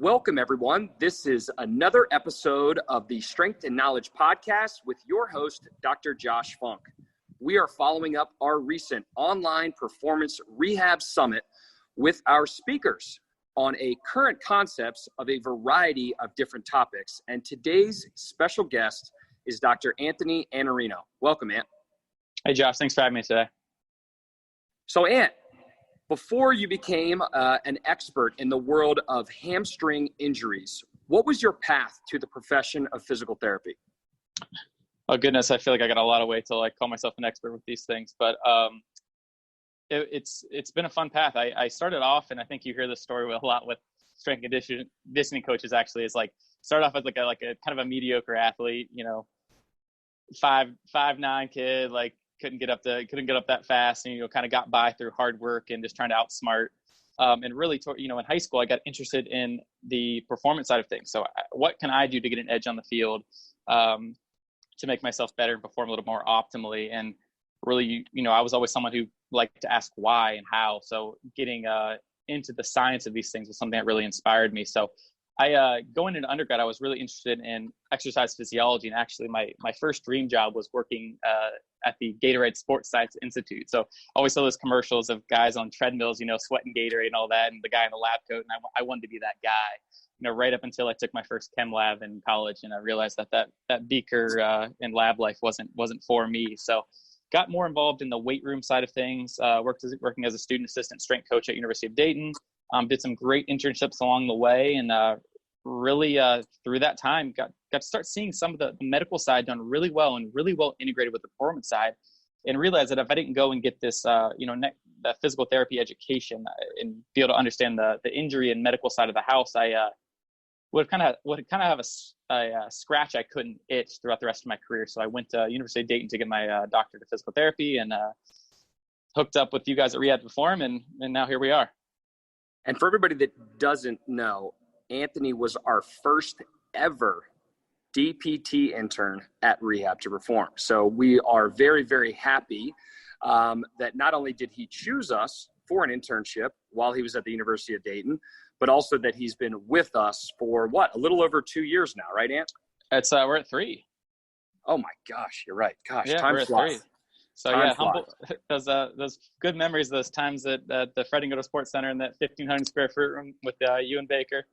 Welcome, everyone. This is another episode of the Strength and Knowledge Podcast with your host, Dr. Josh Funk. We are following up our recent online performance rehab summit with our speakers on a current concepts of a variety of different topics. And today's special guest is Dr. Anthony Iannarino. Welcome, Ant. Hey, Josh. Thanks for having me today. So, Ant, before you became an expert in the world of hamstring injuries, what was your path to the profession of physical therapy? Oh, goodness. I feel like I got a lot of way to call myself an expert with these things, but it's been a fun path. I started off, and I think you hear this story a lot with strength and conditioning coaches actually, is start off as a kind of a mediocre athlete, 5'9" kid, couldn't get up that fast, and kind of got by through hard work and just trying to outsmart. And really, in high school, I got interested in the performance side of things. So, what can I do to get an edge on the field, to make myself better and perform a little more optimally? And really, I was always someone who liked to ask why and how. So, getting into the science of these things was something that really inspired me. So, going into undergrad, I was really interested in exercise physiology, and actually my first dream job was working at the Gatorade Sports Science Institute. So I always saw those commercials of guys on treadmills, sweating Gatorade and all that, and the guy in the lab coat, and I wanted to be that guy, right up until I took my first chem lab in college, and I realized that beaker in lab life wasn't for me. So got more involved in the weight room side of things, working as a student assistant strength coach at University of Dayton. Did some great internships along the way, and really through that time got to start seeing some of the medical side done really well and really well integrated with the performance side, and realized that if I didn't go and get this the physical therapy education and be able to understand the injury and medical side of the house, I would kind of have a scratch I couldn't itch throughout the rest of my career. So I went to University of Dayton to get my doctorate of physical therapy, and hooked up with you guys at Rehab Reform, and now here we are. And for everybody that doesn't know, Anthony was our first ever DPT intern at Rehab to Reform. So we are very, very happy that not only did he choose us for an internship while he was at the University of Dayton, but also that he's been with us for a little over 2 years now, right, Ant? We're at 3. Oh my gosh, you're right. Gosh, yeah, time we're flies. At 3. So humble. Those good memories, those times at the Fred and Go to Sports Center in that 1,500 square foot room with you and Baker.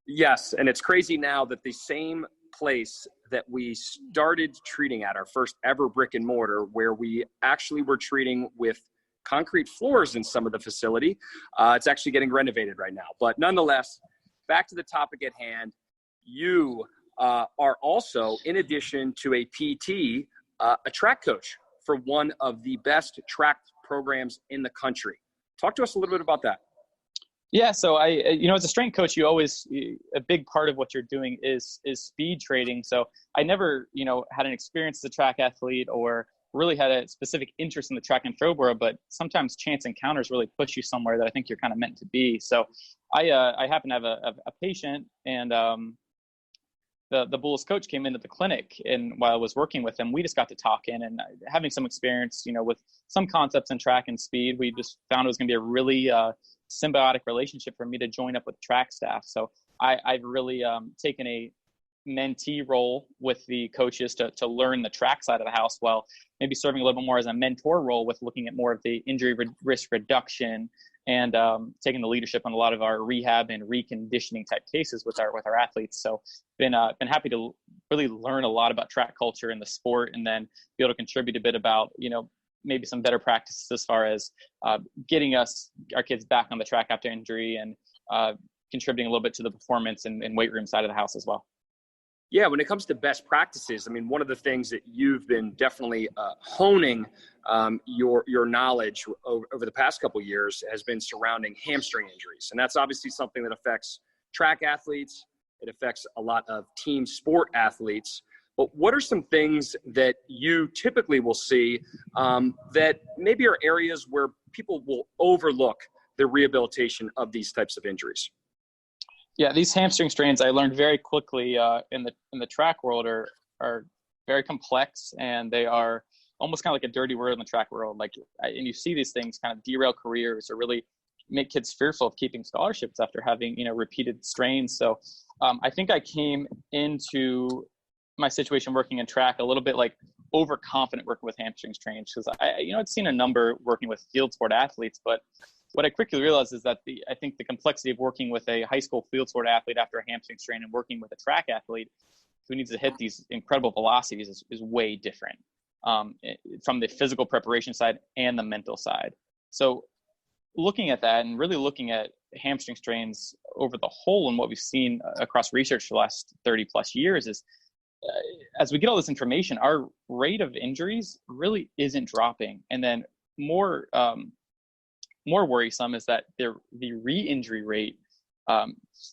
Yes, and it's crazy now that the same place that we started treating at, our first ever brick and mortar, where we actually were treating with concrete floors in some of the facility, it's actually getting renovated right now. But nonetheless, back to the topic at hand, you are also, in addition to a PT, a track coach for one of the best track programs in the country. Talk to us a little bit about that. Yeah. So as a strength coach, a big part of what you're doing is speed training. So I never, had an experience as a track athlete or really had a specific interest in the track and field world, but sometimes chance encounters really push you somewhere that I think you're kind of meant to be. So I happen to have a patient, and the Bulls coach came into the clinic, and while I was working with him, we just got to talking and having some experience, with some concepts in track and speed. We just found it was going to be a really symbiotic relationship for me to join up with the track staff. So I've really taken a mentee role with the coaches to learn the track side of the house, while maybe serving a little bit more as a mentor role with looking at more of the injury risk reduction and taking the leadership on a lot of our rehab and reconditioning type cases with our athletes. So been happy to really learn a lot about track culture in the sport, and then be able to contribute a bit about, maybe some better practices as far as getting our kids back on the track after injury, and contributing a little bit to the performance and weight room side of the house as well. Yeah, when it comes to best practices, one of the things that you've been definitely honing your knowledge over the past couple of years has been surrounding hamstring injuries. And that's obviously something that affects track athletes. It affects a lot of team sport athletes. But what are some things that you typically will see that maybe are areas where people will overlook the rehabilitation of these types of injuries? Yeah, these hamstring strains, I learned very quickly in the track world are very complex, and they are almost kind of like a dirty word in the track world. And you see these things kind of derail careers, or really make kids fearful of keeping scholarships after having, repeated strains. So I think I came into my situation working in track a little bit like overconfident working with hamstring strains, because I'd seen a number working with field sport athletes, but what I quickly realized is that I think the complexity of working with a high school field sport athlete after a hamstring strain and working with a track athlete who needs to hit these incredible velocities is way different, from the physical preparation side and the mental side. So looking at that and really looking at hamstring strains over the whole and what we've seen across research for the last 30 plus years is, as we get all this information, our rate of injuries really isn't dropping. And then more worrisome is that the re-injury rate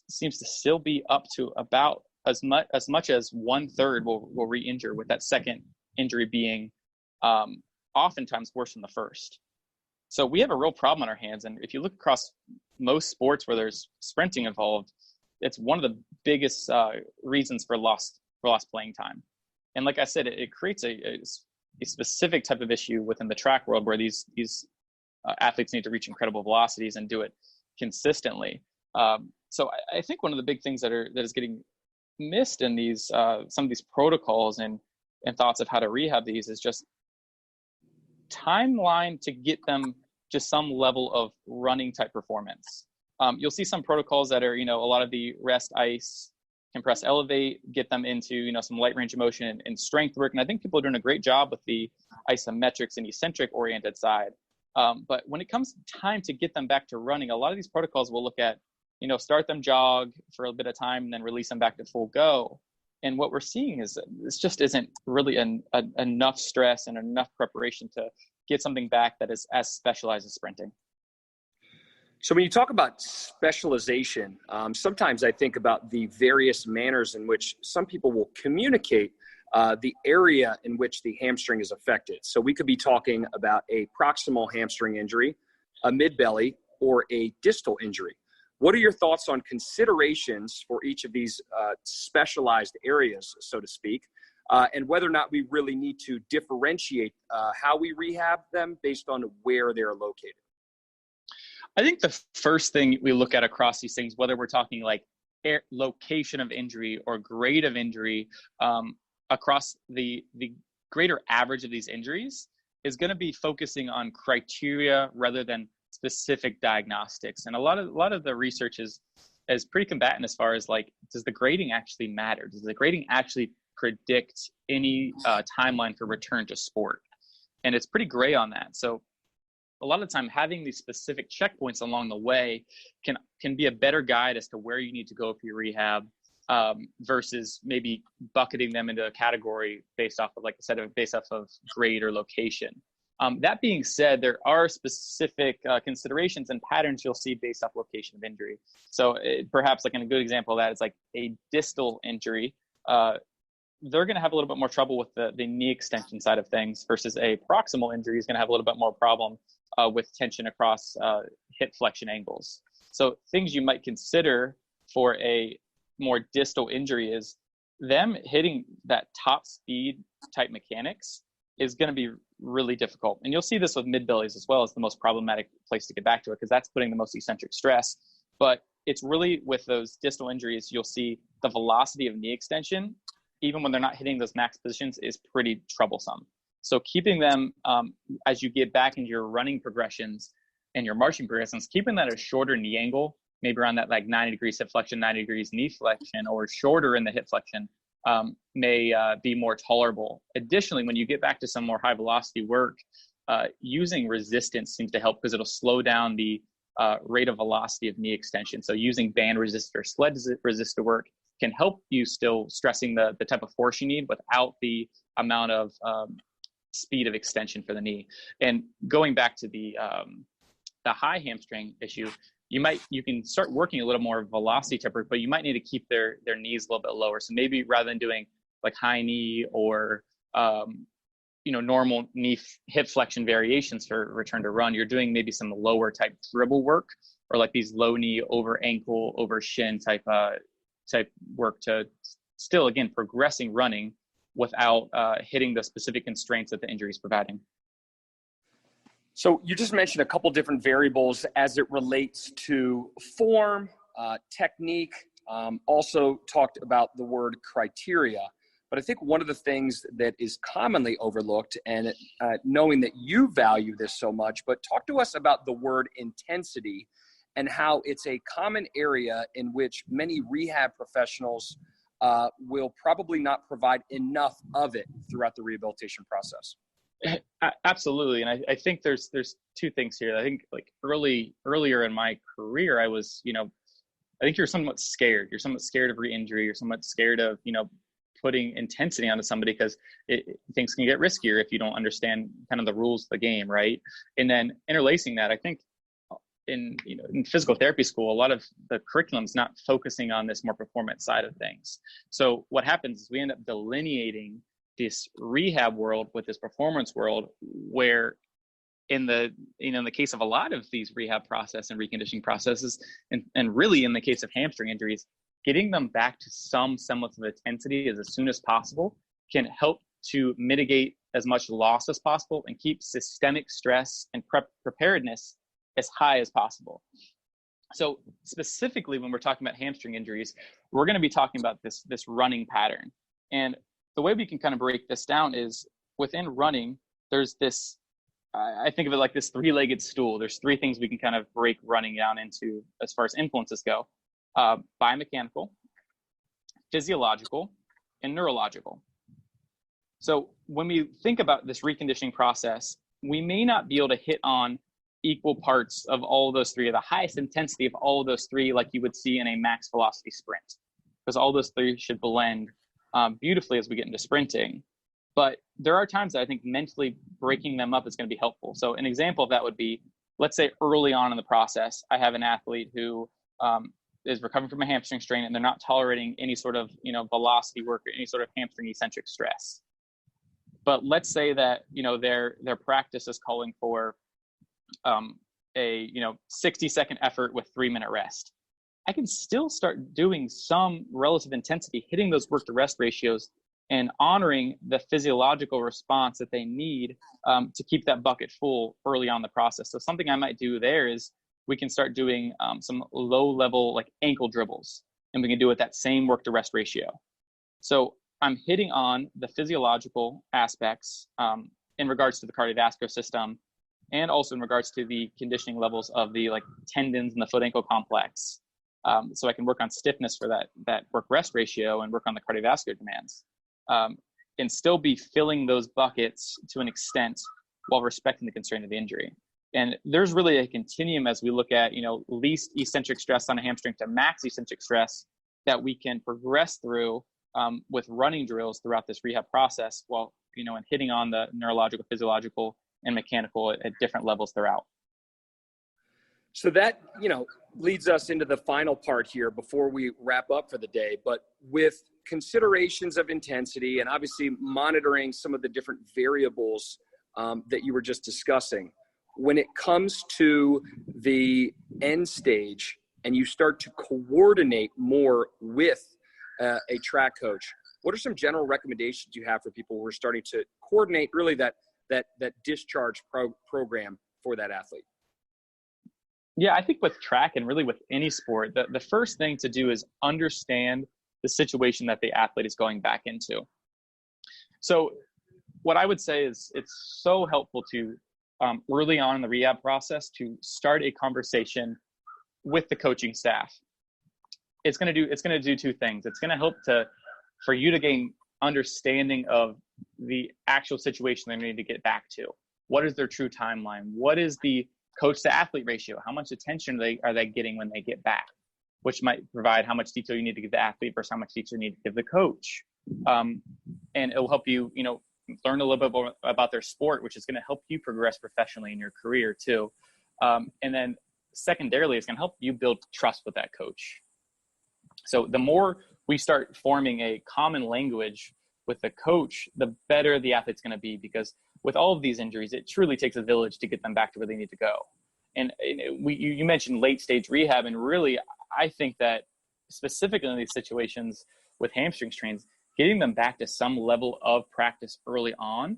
seems to still be up to about as much as 1/3 will re-injure, with that second injury being oftentimes worse than the first. So we have a real problem on our hands. And if you look across most sports where there's sprinting involved, it's one of the biggest reasons for lost playing time. And like I said, it creates a specific type of issue within the track world where these athletes need to reach incredible velocities and do it consistently. So I think one of the big things that is getting missed in these some of these protocols and thoughts of how to rehab these is just timeline to get them to some level of running type performance. You'll see some protocols that are, a lot of the rest, ice, compress, elevate, get them into, some light range of motion and strength work. And I think people are doing a great job with the isometrics and eccentric oriented side. But when it comes time to get them back to running, a lot of these protocols will look at, start them jog for a bit of time and then release them back to full go. And what we're seeing is this just isn't really enough stress and enough preparation to get something back that is as specialized as sprinting. So when you talk about specialization, sometimes I think about the various manners in which some people will communicate the area in which the hamstring is affected. So we could be talking about a proximal hamstring injury, a mid-belly, or a distal injury. What are your thoughts on considerations for each of these specialized areas, so to speak, and whether or not we really need to differentiate how we rehab them based on where they're located? I think the first thing we look at across these things, whether we're talking like location of injury or grade of injury, across the greater average of these injuries, is going to be focusing on criteria rather than specific diagnostics. And a lot of the research is pretty combatant as far as like, does the grading actually matter? Does the grading actually predict any timeline for return to sport? And it's pretty gray on that. So a lot of the time, having these specific checkpoints along the way can be a better guide as to where you need to go for your rehab, versus maybe bucketing them into a category based off of, like I said, based off of grade or location. That being said, there are specific considerations and patterns you'll see based off location of injury. So perhaps like a good example of that is like a distal injury. They're going to have a little bit more trouble with the knee extension side of things, versus a proximal injury is going to have a little bit more problem with tension across hip flexion angles. So things you might consider for a more distal injury is them hitting that top speed type mechanics is going to be really difficult. And you'll see this with mid-bellies as well as the most problematic place to get back to it, because that's putting the most eccentric stress. But it's really with those distal injuries, you'll see the velocity of knee extension, even when they're not hitting those max positions, is pretty troublesome. So keeping them, as you get back into your running progressions and your marching progressions, keeping that a shorter knee angle, maybe around that like 90 degrees hip flexion, 90 degrees knee flexion, or shorter in the hip flexion, may be more tolerable. Additionally, when you get back to some more high velocity work, using resistance seems to help, because it'll slow down the rate of velocity of knee extension. So using band resistor, sled resistor work can help you still stressing the type of force you need without the amount of speed of extension for the knee. And going back to the high hamstring issue, you can start working a little more velocity type work, but you might need to keep their knees a little bit lower. So maybe rather than doing like high knee or normal knee hip flexion variations for return to run, you're doing maybe some lower type dribble work, or like these low knee over ankle over shin type work to still, again, progressing running without hitting the specific constraints that the injury is providing. So you just mentioned a couple different variables as it relates to form, technique, also talked about the word criteria. But I think one of the things that is commonly overlooked, and knowing that you value this so much, but talk to us about the word intensity and how it's a common area in which many rehab professionals will probably not provide enough of it throughout the rehabilitation process. Absolutely. And I think there's two things here. I think like earlier in my career, I was, I think you're somewhat scared. You're somewhat scared of re-injury. You're somewhat scared of, putting intensity onto somebody because things can get riskier if you don't understand kind of the rules of the game, right? And then interlacing that, I think in physical therapy school, a lot of the curriculum's not focusing on this more performance side of things. So what happens is we end up delineating this rehab world with this performance world, where in the case of a lot of these rehab process and reconditioning processes, and really in the case of hamstring injuries, getting them back to some semblance of intensity as soon as possible can help to mitigate as much loss as possible and keep systemic stress and preparedness as high as possible. So specifically, when we're talking about hamstring injuries, we're going to be talking about this running pattern. And the way we can kind of break this down is within running, there's this, I think of it like this three-legged stool. There's three things we can kind of break running down into as far as influences go: biomechanical, physiological, and neurological. So when we think about this reconditioning process, we may not be able to hit on equal parts of all of those three, or the highest intensity of all of those three, like you would see in a max velocity sprint, because all those three should blend beautifully as we get into sprinting. But there are times that I think mentally breaking them up is going to be helpful. So an example of that would be, let's say early on in the process, I have an athlete who is recovering from a hamstring strain, and they're not tolerating any sort of velocity work or any sort of hamstring eccentric stress. But let's say that their practice is calling for a 60-second effort with 3-minute rest. I can still start doing some relative intensity, hitting those work to rest ratios, and honoring the physiological response that they need to keep that bucket full early on in the process. So something I might do there is we can start doing some low level like ankle dribbles, and we can do it that same work to rest ratio. So I'm hitting on the physiological aspects in regards to the cardiovascular system, and also in regards to the conditioning levels of the tendons in the foot ankle complex. So I can work on stiffness for that work rest ratio and work on the cardiovascular demands, and still be filling those buckets to an extent while respecting the constraint of the injury. And there's really a continuum as we look at, least eccentric stress on a hamstring to max eccentric stress that we can progress through with running drills throughout this rehab process, while, and hitting on the neurological, physiological, and mechanical at different levels throughout. So that, leads us into the final part here before we wrap up for the day. But with considerations of intensity and obviously monitoring some of the different variables that you were just discussing, when it comes to the end stage and you start to coordinate more with a track coach, what are some general recommendations you have for people who are starting to coordinate really that discharge program for that athlete? Yeah, I think with track and really with any sport, the first thing to do is understand the situation that the athlete is going back into. So what I would say is it's so helpful to early on in the rehab process to start a conversation with the coaching staff. It's going to do two things. It's going to help for you to gain understanding of the actual situation they need to get back to. What is their true timeline? What is the coach to athlete ratio? How much attention are they getting when they get back? Which might provide how much detail you need to give the athlete versus how much detail you need to give the coach. And it will help you, learn a little bit more about their sport, which is going to help you progress professionally in your career too. And then secondarily, it's going to help you build trust with that coach. So the more we start forming a common language with the coach, the better the athlete's going to be, because with all of these injuries, it truly takes a village to get them back to where they need to go. And you mentioned late stage rehab, and really, I think that specifically in these situations with hamstring strains, getting them back to some level of practice early on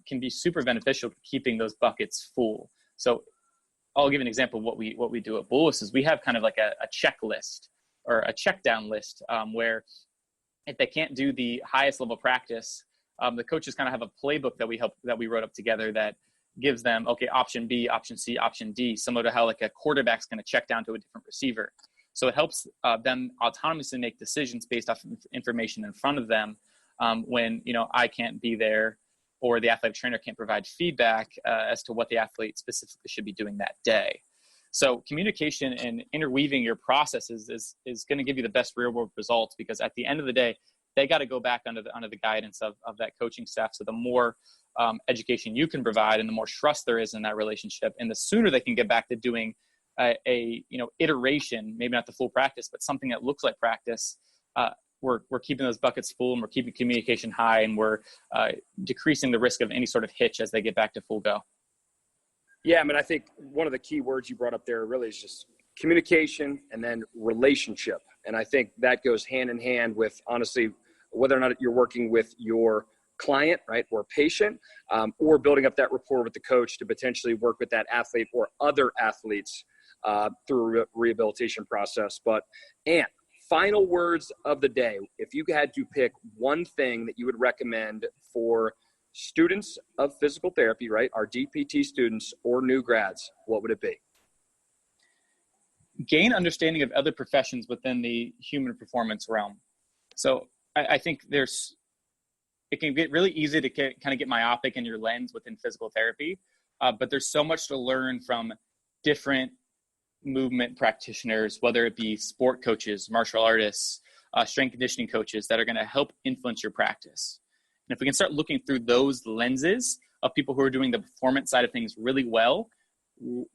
can be super beneficial to keeping those buckets full. So I'll give an example of what we do at Bullis is we have kind of like a checklist or a check down list where if they can't do the highest level practice, the coaches kind of have a playbook that we wrote up together that gives them, okay, option B, option C, option D, similar to how like a quarterback's going to check down to a different receiver. So it helps them autonomously make decisions based off of information in front of them when, I can't be there or the athletic trainer can't provide feedback as to what the athlete specifically should be doing that day. So communication and interweaving your processes is going to give you the best real world results, because at the end of the day, they got to go back under the guidance of that coaching staff. So the more education you can provide and the more trust there is in that relationship, and the sooner they can get back to doing a iteration, maybe not the full practice, but something that looks like practice, we're keeping those buckets full, and we're keeping communication high, and we're decreasing the risk of any sort of hitch as they get back to full go. Yeah, I mean, I think one of the key words you brought up there really is just communication and then relationship. And I think that goes hand in hand with, honestly, whether or not you're working with your client, right, or patient, or building up that rapport with the coach to potentially work with that athlete or other athletes through a rehabilitation process. But, Ant, final words of the day. If you had to pick one thing that you would recommend for students of physical therapy, right, our DPT students or new grads, what would it be? Gain understanding of other professions within the human performance realm. So I think it can get really easy to kind of get myopic in your lens within physical therapy, but there's so much to learn from different movement practitioners, whether it be sport coaches, martial artists, strength conditioning coaches that are going to help influence your practice. And if we can start looking through those lenses of people who are doing the performance side of things really well,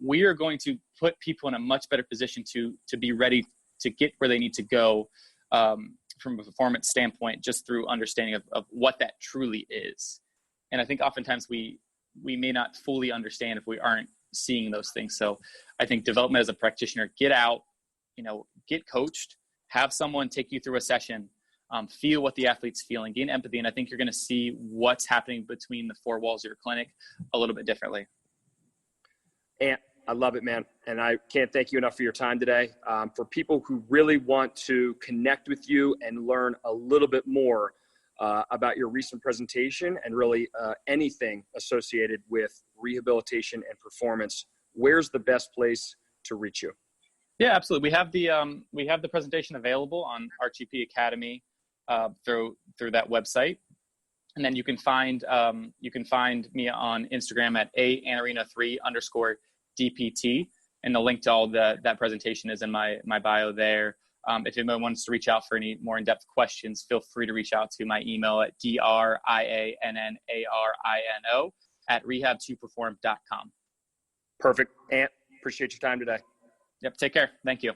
we are going to put people in a much better position to be ready to get where they need to go from a performance standpoint, just through understanding of what that truly is. And I think oftentimes we may not fully understand if we aren't seeing those things. So I think development as a practitioner, get out, get coached, have someone take you through a session, feel what the athlete's feeling, gain empathy. And I think you're going to see what's happening between the four walls of your clinic a little bit differently. And I love it, man. And I can't thank you enough for your time today. For people who really want to connect with you and learn a little bit more about your recent presentation and really anything associated with rehabilitation and performance, where's the best place to reach you? Yeah, absolutely. We have the presentation available on RTP Academy through that website. And then you can find me on Instagram at Iannarino3_DPT, and the link to all that presentation is in my bio there. If anyone wants to reach out for any more in-depth questions, feel free to reach out to my email at driannarino@rehab2perform.com. Perfect. Ant, appreciate your time today. Yep. Take care. Thank you.